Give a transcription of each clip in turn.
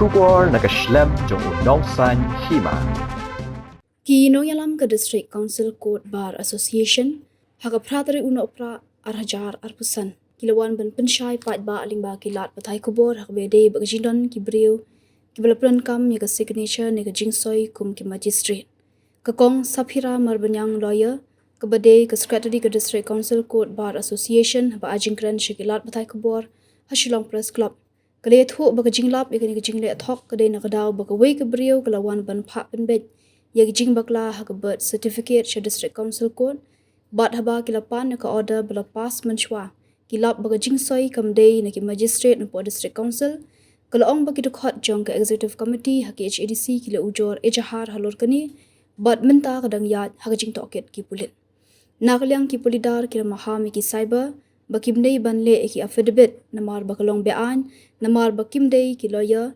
Shubor nakaslem jong unong san hima. Ki yalam ke District Council Court Bar Association haka pratari uno pra arhajar arpusan kilawan ban pensyai pat ba aling ba kilat patai kubor hak bede bagajindon ki brio ki balapran kam ya ka signature ne ka jingsoi kum ki magistrate kakong Saphira Marbanyang lawyer ke bede ke secretary ke District Council Court Bar Association ba ajingkran shikilat patai kubor hashilong press club kale thu bagajinglap ya ka jingle thok kade na kadaw bagawai ke brio kalawan ban pha penbet ya jing bakla hak birth certificate sha District Council Court bat haba kilapan ka order bala pass menchwa kilap baga jing soi kamdei na ki magistrate na po District Council kalaong bagi dukhat jong ka executive committee hak HADC kila ujor ejahar halor kani bat menta kadang yat hak jing toket ki pulit nakliang ki pulidar kila mahami ki cyber bakimdei banle ki affidavit namar bakalong bean namar bakimdei ki lawyer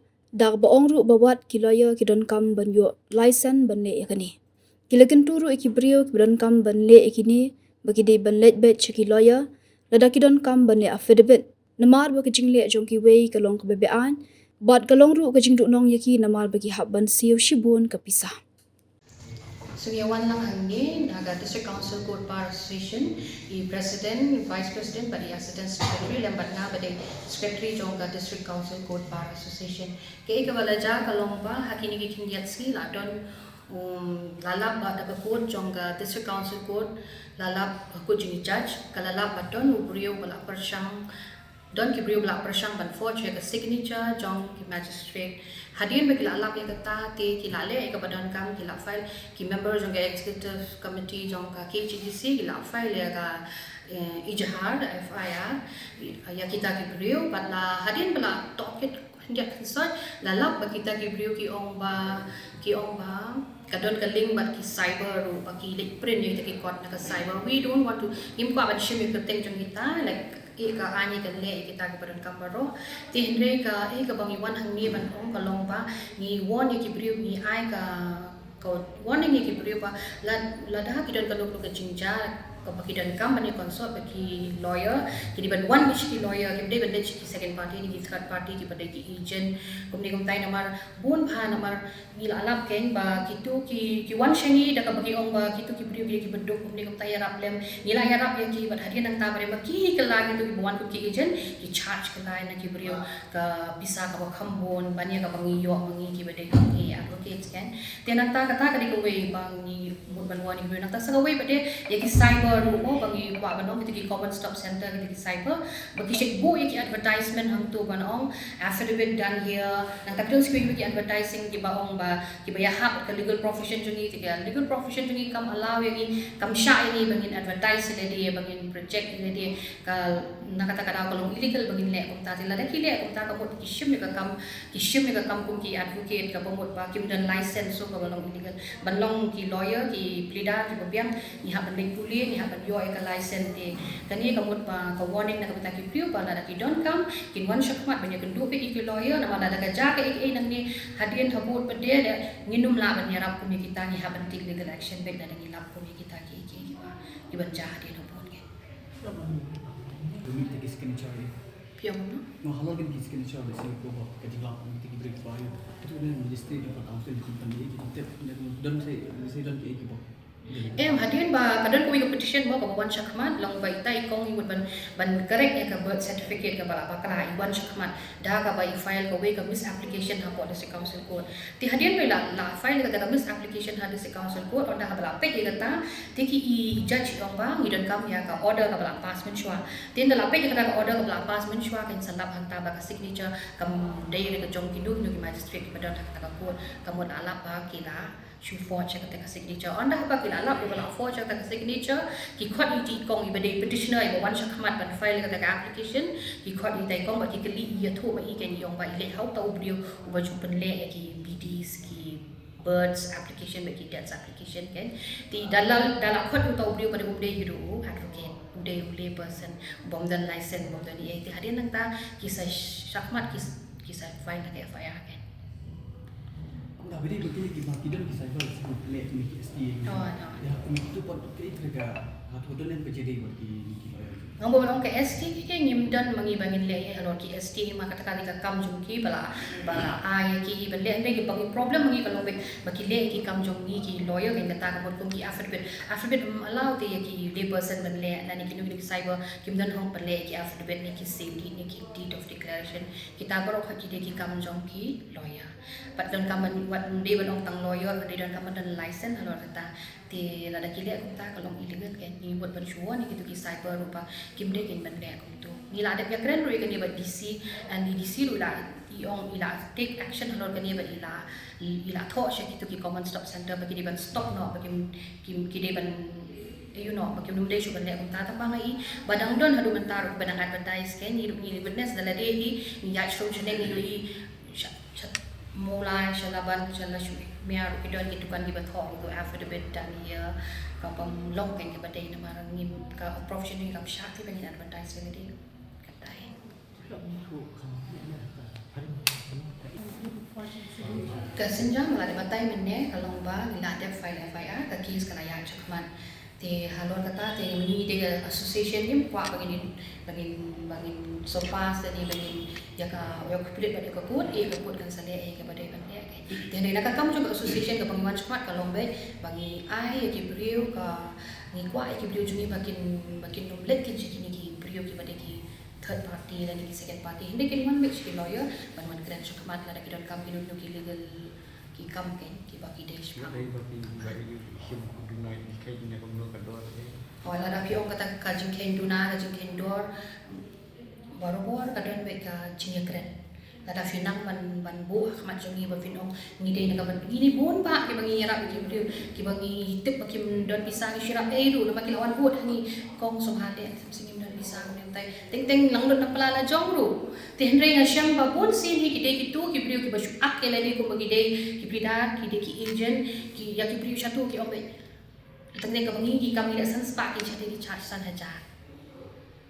dag baong ru bawat ki lawyer ki don kam ban yo license ban le yakani kilakin turu ki brio ki don kam ban le ikini bagi de ban let bet ki lawyer lada ki don kam ban le affidavit namar bagi jingle jong ki wei kalong ka bebean bat kalong ru ka jingdu nong yaki namar bagi hab ban siu shibun ka pisah. So yawan lang hangin naga District Council Court Bar Association i President, Vice President, badi Assistant Secretary lambat na badi Secretary jong ka District Council Court Bar Association. Kaya ikawalaja kalong ba hakini kikindiatski ladon lalap ba daga court jong ka District Council Court lalap ko jing judge kalalap baton ubrio bala persyang don ki brio bala persyang ban forge ka signature jong ki magistrate hadian bagi alap yang kata ti kilale ka badan kam kila file ki member jong ka executive committee jong ka KGDC kila file ya ka ijahar FIR ya kita ki brio bala hadian bala toket dia concern lalap bagi kita ki brio ki ong ba kadon ka link bat ki cyber ru bagi link print yang kita ki court na ka cyber we don't want to impa ban shim ka teng jong kita like ka ani ka le kita ka badan kambaro ti hendre ka bang iwan hangni ban ong kalong ba ni won ye ki brio ni ai ka warning ye ki brio ba la dah ki don ka lok ka jingja bagi dan kam bani consult bagi lawyer jadi ban one which ki lawyer ki ban ki second party ni ki third party ki pada ki agent kumni kum tai namar bun pha namar gila alap keng ba kitu ki one shani da ka bagi ong ba kitu ki brio ki bedok kumni kum tai rap lem nila yarap ye ki bat hadian nang ta bare ba ki kala ki tu ki one ki agent ki charge kala na ki brio ka bisa ka khambon bani ka bangi yo mangi ki bade ki advocate kan tenang ta kata ka di ko we bang ni ban one ni nang ta sa we bade ye ki cyber rumo bagi wa banong kita ki common stop center kita ki cyber bagi check bo ki advertisement hang tu banong affidavit done here nang takdon speak ki advertising ki baong ba ki baya hab ka legal profession jungi ti legal profession jungi kam allow yi kam sha ini bangin advertise le dia bangin project le dia ka nakata kada kalong illegal bangin le kum ta tila ki le kum ta ka bot ki shim ka kam kum ki advocate ka bot ba kim dan license so ka balong illegal banlong ki lawyer ki pleader ki babiang ni ha ban puli ni haban yo ka license te kani kamut pa ka warning na kapita ki priu pa la ki don kam kin wan shakmat banya kendu pe ki lawyer na mala daga ja ka nang ni hadian habut pe de nginum la ban yarap ku kita ni haban tik legal action be da ngi lap ku kita ki ba ki ban ja hadian habut ke dumi te kis kin chari piam no no halal kin kis kin chari se ko ba ka jigla ku te ki break ba yo tu ne ministry of council ki kan ye ki te don se don ke ki ba hadian ba kadon ko competition mo ka wan shakman long ba itai kong iwat ban correct ya ka birth certificate ka bala bakala iwan shakman da ka ba i-file ka we ka misapplication ha po District Council Court ti hadian ba la file ka da misapplication ha District Council Court onda ka bala pe ki ta ti ki i judge ong ba ngidon kam ya ka order ka bala pass menshwa tin da la pe ka da order ka bala pass menshwa kan salap hanta ba ka signature kam dai ka jong kindu ki magistrate ki badan ka ka court kamon alap ba kila should forge ka ta signature onda ka kila alap yo bala forge ka signature ki khot iti kong ibade petitioner ibo wan shakmat ban file ka ta application ki khot itai kong ba ki kali ya thu ba i ken yong ba ile how ta ubrio uba jupen le ki BDs ki birds application ba ki deaths application kan ti dalal khot ta ubrio pada ubde hiru advocate ude ule person bom dan license bom dan ti hadian nang ta kisah shakmat kisah file ka FIR kan Nah, beri betul ki maki dan kisah itu sebut le ki SDA. Oh, no. Ya, itu pun ke itu ke Hatu dan PJD bagi lawyer. Ngomong ke ST ke ngimdan mangibangin le halor ki ST ma kata kali ka kam jungki bala ai ki ben le ne bagi problem mangi kalau be bagi le ki kam jungi ki lawyer kan kata ka kum ki affidavit allow te ki le person ben le na ni ki ni cyber kimdan hong le ki affidavit ni ki safety ni ki deed of declaration kita baro ka ki de ki kam jungki lawyer pat dan kam wat de ben ong tang lawyer de dan kam dan license halor kata ti lada ki le kum ta kalong illegal kan ni buat bersyuar ni ki cyber rupa kim de kin ban le kum tu ni la de kren ru kan ni ba DC and di DC ru la iong ila take action halor kan ni ba ila tho sha ki tu ki common stop center bagi di ban stop no bagi kim ki de ban bagi num de shu ban le kum ta ta ngai badang don hadu mentar badang advertise kan ni witness dala de ni ya show jene ni mulai shalaban shalashu miar kidon ki tukan ki bathong tu affidavit dan ya ka pam long kan ki badai na marang ni ka professional ka syati bangin advertise ni dia katai ka senjang la de batai menne kalong ba nila de file FIR ka case kana ya chakman te halor kata te ni de association ni kwa bangin sopas dan ni bangin ya ka work spirit pada ka kut kan sale ka badai bande te ne nak kam juga association ka bangiwan chakmat kalong be bangi ai ki brio ka ni kwa ki brio juni bakin numlet ki kini ki brio ki badai ki third party dan ki second party hindi ki man mix ki lawyer ban kran chakmat la ki don kam ki nu ki legal ki kam ken ki baki desh pa wala da piong kata kajing kenduna kajing kendor baru kadon be ka jinya kren kada finang man bu khamat jongi ba finong ni de na ban ini bon ba ki bangi yarap ki bangi tip ba kim don pisang shirap ru na ki lawan bot ni kong song hale singim don pisang nem tai teng lang don na pala jong ru te hendre nga syam ba bon sin hi ki de ki tu ki brio ki ba shu ak ke le ko bagi de ki prida ki de ki agent ki ya ki brio shatu ki ombe teng ka bangi ki kami da san spa ki chate ki charge san hajar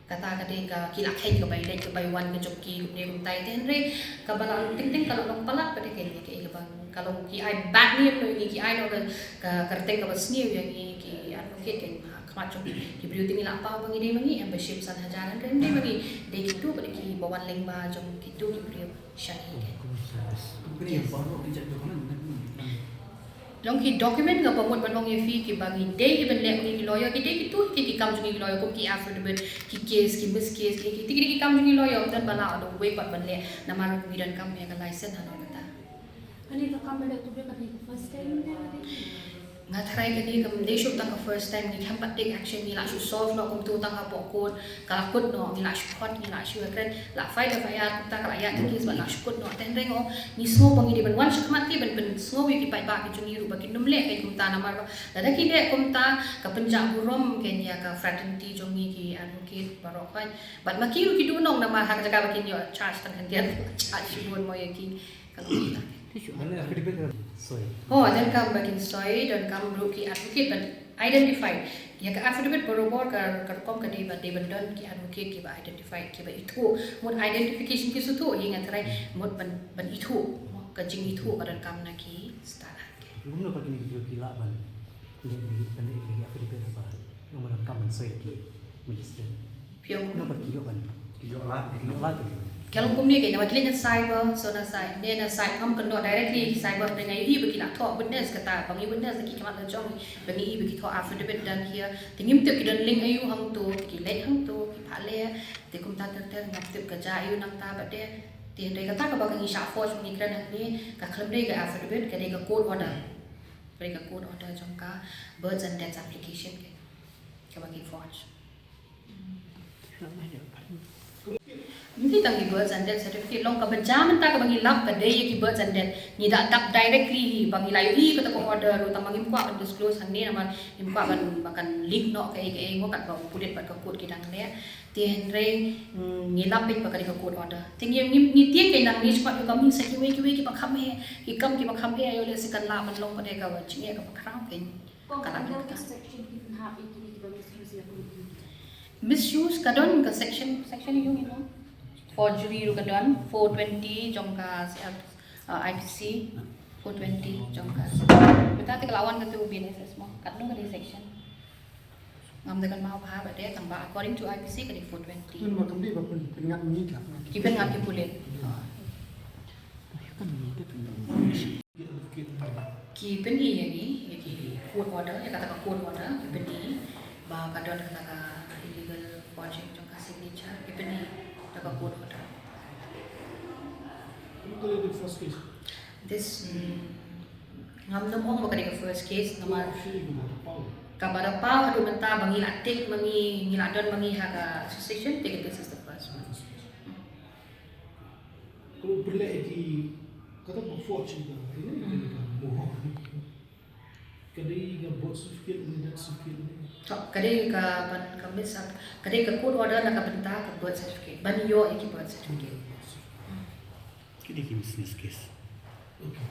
kata kade ka kila khen ka bai le ka bai wan ka jok ki ne kum tai ten re ka bala ting kalau long palak pade ke ni ke bang kalau ki ai bad ni no ni ki ai no ka karte ka basni yang ki advocate ke khamat jok ki brio ting la pa bang ide mangi membership san hajaran re ne bagi de ki tu pade ki bawan leng ba jong ki tu ki brio shani ke Beri baru dijak dokumen. long ki document ka pamot banong ye fee ki bangi de ki ben le ki lawyer ki de ki tu ki kam jungi lawyer ko ki affidavit ki case ki mis case ki ki kam jungi lawyer dan bala do we pat ban le namar mi dan kam ya ka license hanon kata ani ka kam le tu be ka first time ngatrai ka ni kam de show ta ka first time ni kam pat take action ni la shu solve no kum tu ta ka pokot ka kut no ni la shu khot ni la shu kren la fight da ya ta ka ya ta case ba la shu kut no ten rengo ni so bangi de ban wan shak mat ki ben so wi ki pai ba ki jungi ru ba ki num le kai kum ta namar ba da ki de kum ta ka penjak burom ken ya ka fraternity jongi ki advocate barok kai bat makiru ki du nong nama hak jaga ba ki yo charge tan kan dia charge bon mo ye ki ka kum ta Mana affidavit soy. Oh, dan kam bakin soy dan kam ki advocate ban identify. Ya ka affidavit borobor ka kom ka de ban ki advocate ki ba identify ki ba itu. Mod identification ki sutu yang antara mod ban itu. Ka jing itu ka dan kam na ki start. Muna pag ni kila ban. Ini affidavit apa? Nomor kam soy ki magistrate. Piong Muna pag kilo ban. Kilo lah tu. kalau kumni ke nama klinik cyber so na site dia na site kam kena directly cyber dengan i bagi nak talk witness kata bangi witness ki kemat la jong bangi i bagi talk affidavit dan here tingim tip ki dan link ayu hang tu ki let hang tu ki phale ti kum ta ter ngap tip ka ja ayu nak ta bade ti dei kata ka bangi sha force ni kran ni ka khlem dei ka affidavit ka dei ka court order jong ka birth and death application ke bagi forge Mungkin tangi birth and death certificate long ka benjamin ta ka bangi lap ka day ki birth and death ni da tap directly bangi layu i ka ko order ru tamang impa kan disclose hang ni naman impa kan makan link no ka ngo kat ba pulit ba ka kod ki dang le tien re ni lap pin ba ka ka kod order ting ni tien ke nang ni spot ka mi sa ki we ki pa kham he ki kam ki pa kham he ayo le sikan la man long pa de ka wa chinge ka pa krang ke kala ka section ki ha iki ba misuse ya misuse ka don ka section yung you know forgery ru kadon 420 jongka IPC 420 jongka beta te kelawan ka tu BNSS mo katno ka di section ngam dengan mau ha ba de tamba according to IPC ka di 420 Itu nama kami bapak pengat ni kan. kipen ngam ki pulen Kan ni dia punya. kipen i yani ki court order ya kata ka court order kipen i ba kadon kata ka illegal project jong ka signature kipen i ta ka court order Itu the first case. this ngam nom ong ba ka di ka first case nama kabar pau adu menta bangi latik mangi ngiladon mangi haga association take this is the first one Kalau boleh di kata berfortune kan, ini kan bohong. Kadai ga bot certificate ni dat certificate ni. so kade ka ban ka misap kade ka court order na ka benta ka birth certificate ban yo ki birth certificate Kini business case. Okay.